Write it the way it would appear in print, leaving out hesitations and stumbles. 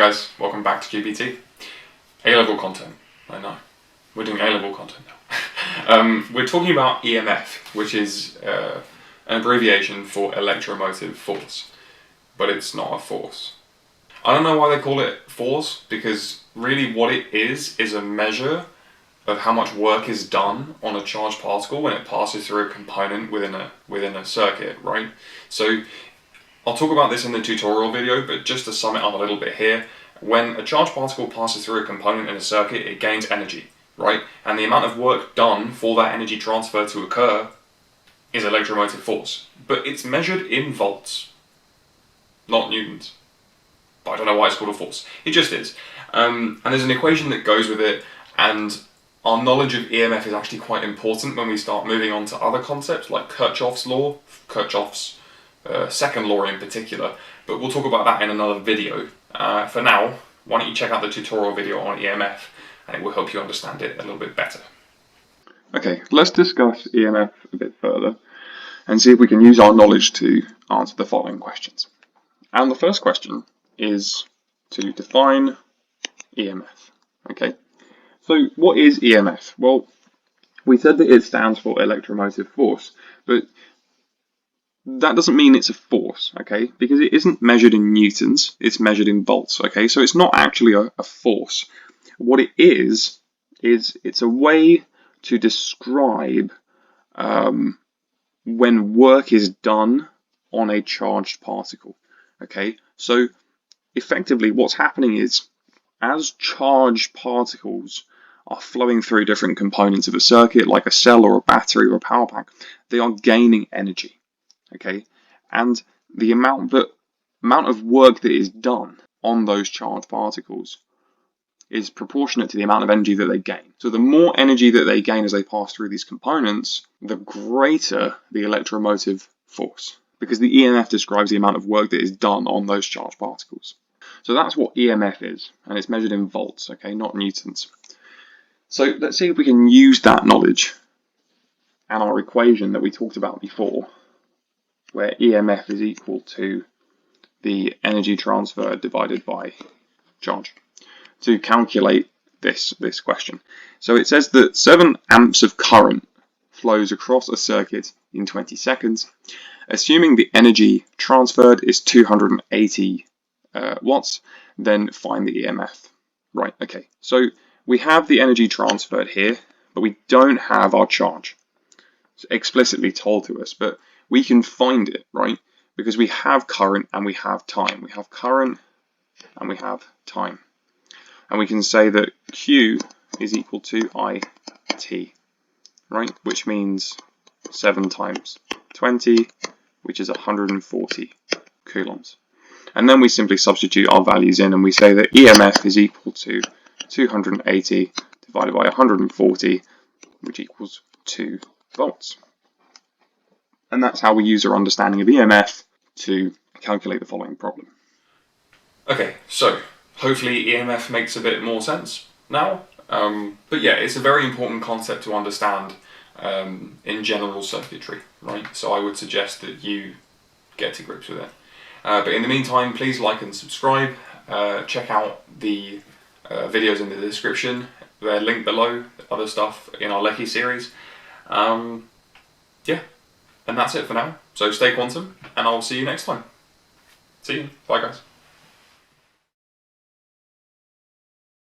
guys, welcome back to QBT. A-level content, I know. We're doing A-level content now. We're talking about EMF, which is an abbreviation for electromotive force, but it's not a force. I don't know why they call it force, because really what it is a measure of how much work is done on a charged particle when it passes through a component within a circuit, right? So I'll talk about this in the tutorial video, but just to sum it up a little bit here, when a charged particle passes through a component in a circuit, it gains energy, right? And the amount of work done for that energy transfer to occur is electromotive force. But it's measured in volts, not newtons. But I don't know why it's called a force. It just is. And there's an equation that goes with it, and our knowledge of EMF is actually quite important when we start moving on to other concepts like Kirchhoff's law, Kirchhoff's second law in particular, but we'll talk about that in another video. For now, why don't you check out the tutorial video on EMF, and it will help you understand it a little bit better. Okay, let's discuss EMF a bit further and see if we can use our knowledge to answer the following questions. And the first question is to define EMF. Okay, so what is EMF? Well, we said that it stands for electromotive force, but that doesn't mean it's a force, okay? Because it isn't measured in newtons, it's measured in volts, okay? So it's not actually a force. What it is it's a way to describe when work is done on a charged particle, okay? So effectively what's happening is, as charged particles are flowing through different components of a circuit, like a cell or a battery or a power pack, they are gaining energy. Okay, and the amount of work that is done on those charged particles is proportionate to the amount of energy that they gain. So the more energy that they gain as they pass through these components, the greater the electromotive force, because the EMF describes the amount of work that is done on those charged particles. So that's what EMF is, and it's measured in volts, okay, not newtons. So let's see if we can use that knowledge and our equation that we talked about before, where EMF is equal to the energy transfer divided by charge, to calculate this question. So it says that 7 amps of current flows across a circuit in 20 seconds, assuming the energy transferred is 280 watts, then find the EMF. Right, okay, so we have the energy transferred here, but we don't have our charge. It's explicitly told to us, but we can find it, right? Because we have current and we have time. We have current and we have time. And we can say that Q is equal to IT, right? Which means 7 times 20, which is 140 coulombs. And then we simply substitute our values in, and we say that EMF is equal to 280 divided by 140, which equals 2 volts. And that's how we use our understanding of EMF to calculate the following problem. Okay, so hopefully EMF makes a bit more sense now. But yeah, it's a very important concept to understand in general circuitry, right? So I would suggest that you get to grips with it. But in the meantime, please like and subscribe. Check out the videos in the description. They're linked below, other stuff in our Lecky series. Yeah. And that's it for now. So stay quantum, and I'll see you next time. See you. Bye, guys.